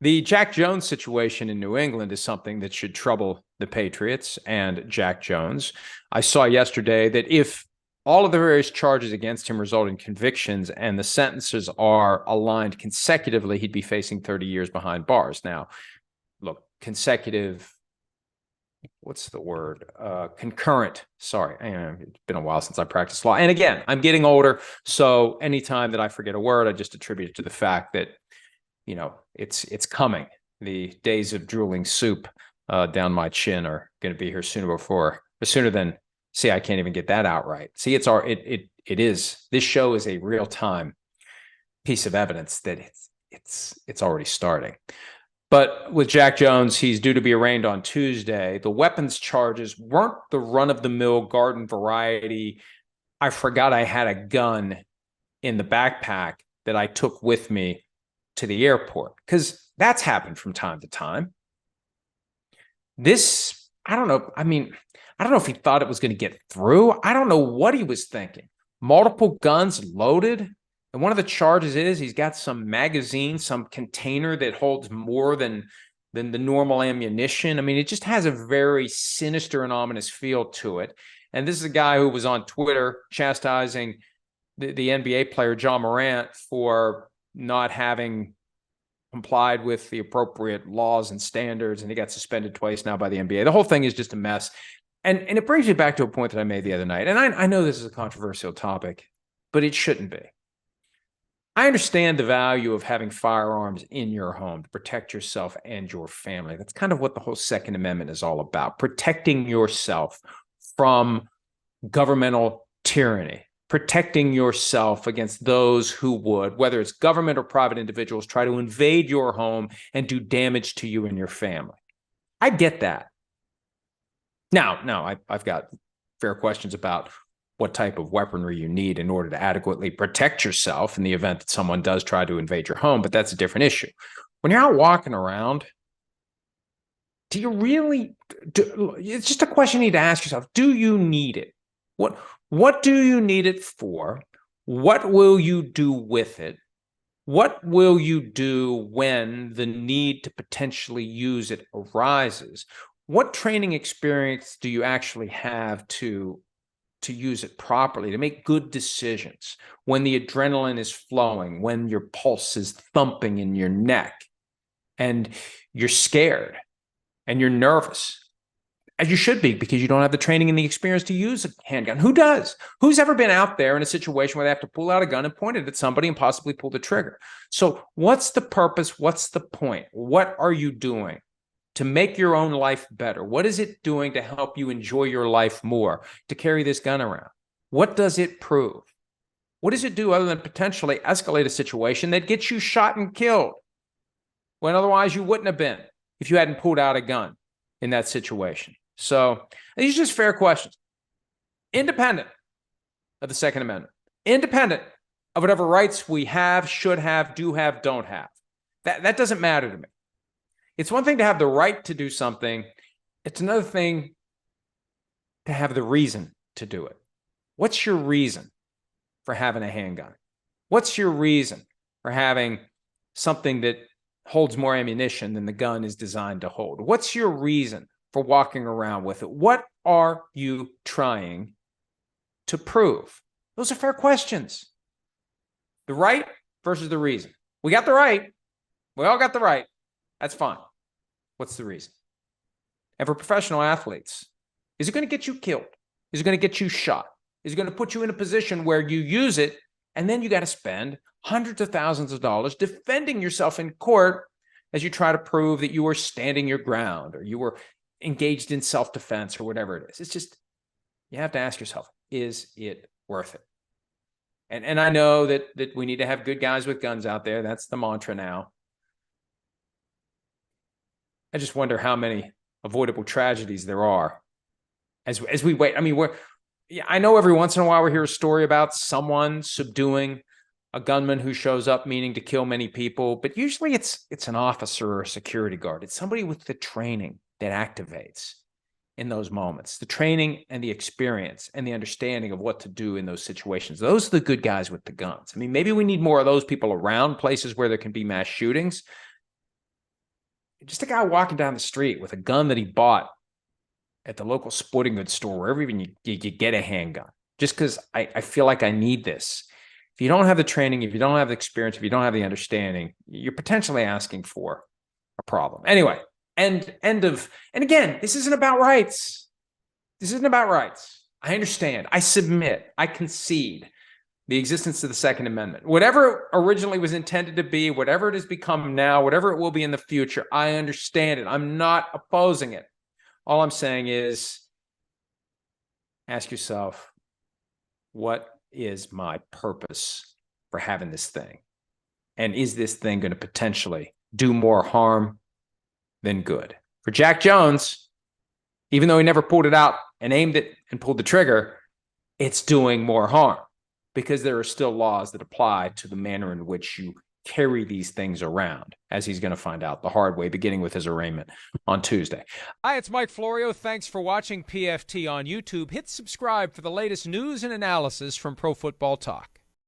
The Jack Jones situation in New England is something that should trouble the Patriots and Jack Jones. I saw yesterday that if all of the various charges against him result in convictions and the sentences are aligned consecutively, he'd be facing 30 years behind bars. Now, look, consecutive, what's the word? Concurrent. Sorry, it's been a while since I practiced law. And again, I'm getting older, so anytime that I forget a word, I just attribute it to the fact that it's coming. The days of drooling soup down my chin are going to be here sooner than. See, I can't even get that out right. See, it is. This show is a real time piece of evidence that it's already starting. But with Jack Jones, he's due to be arraigned on Tuesday. The weapons charges weren't the run-of-the-mill garden variety. I forgot I had a gun in the backpack that I took with me to the airport, because that's happened from time to time. This, I don't know. I mean, I don't know if he thought it was going to get through. I don't know what he was thinking. Multiple guns loaded. And one of the charges is he's got some magazine, some container that holds more than the normal ammunition. I mean, it just has a very sinister and ominous feel to it. And this is a guy who was on Twitter chastising the NBA player John Morant for not having complied with the appropriate laws and standards, and he got suspended twice now by the NBA. The whole thing is just a mess. And it brings me back to a point that I made the other night. And I know this is a controversial topic, but it shouldn't be. I understand the value of having firearms in your home to protect yourself and your family. That's kind of what the whole Second Amendment is all about, protecting yourself from governmental tyranny, protecting yourself against those who would, whether it's government or private individuals, try to invade your home and do damage to you and your family. I get that. Now, I've got fair questions about what type of weaponry you need in order to adequately protect yourself in the event that someone does try to invade your home, but that's a different issue. When you're out walking around, do you really, it's just a question you need to ask yourself, do you need it? What do you need it for? What will you do with it? What will you do when the need to potentially use it arises? What training experience do you actually have to use it properly, to make good decisions when the adrenaline is flowing, when your pulse is thumping in your neck and you're scared and you're nervous? As you should be, because you don't have the training and the experience to use a handgun. Who does? Who's ever been out there in a situation where they have to pull out a gun and point it at somebody and possibly pull the trigger? So what's the purpose? What's the point? What are you doing to make your own life better? What is it doing to help you enjoy your life more, to carry this gun around? What does it prove? What does it do other than potentially escalate a situation that gets you shot and killed when otherwise you wouldn't have been if you hadn't pulled out a gun in that situation? So these are just fair questions, independent of the Second Amendment, independent of whatever rights we have, should have, do have, don't have. That doesn't matter to me. It's one thing to have the right to do something. It's another thing to have the reason to do it. What's your reason for having a handgun? What's your reason for having something that holds more ammunition than the gun is designed to hold? What's your reason for walking around with it? What are you trying to prove? Those are fair questions. The right versus the reason. We got the right. We all got the right. That's fine. What's the reason? And for professional athletes, is it going to get you killed? Is it going to get you shot? Is it going to put you in a position where you use it and then you got to spend hundreds of thousands of dollars defending yourself in court as you try to prove that you were standing your ground or you were engaged in self-defense or whatever it is? It's just, you have to ask yourself, is it worth it? And I know that we need to have good guys with guns out there. That's the mantra now. I just wonder how many avoidable tragedies there are as we wait. I mean, I know every once in a while we hear a story about someone subduing a gunman who shows up meaning to kill many people, but usually it's an officer or a security guard. It's somebody with the training that activates in those moments, the training and the experience and the understanding of what to do in those situations. Those are the good guys with the guns. I mean, maybe we need more of those people around places where there can be mass shootings. just a guy walking down the street with a gun that he bought at the local sporting goods store, wherever even you get a handgun, just because I feel like I need this. If you don't have the training, if you don't have the experience, if you don't have the understanding, you're potentially asking for a problem. Anyway, and again, this isn't about rights. This isn't about rights. I understand. I submit. I concede the existence of the Second Amendment. Whatever originally was intended to be, whatever it has become now, whatever it will be in the future, I understand it. I'm not opposing it. All I'm saying is ask yourself, what is my purpose for having this thing? And is this thing going to potentially do more harm than good? For Jack Jones, even though he never pulled it out and aimed it and pulled the trigger, it's doing more harm because there are still laws that apply to the manner in which you carry these things around, as he's going to find out the hard way, beginning with his arraignment on Tuesday. Hi, it's Mike Florio. Thanks for watching PFT on YouTube. Hit subscribe for the latest news and analysis from Pro Football Talk.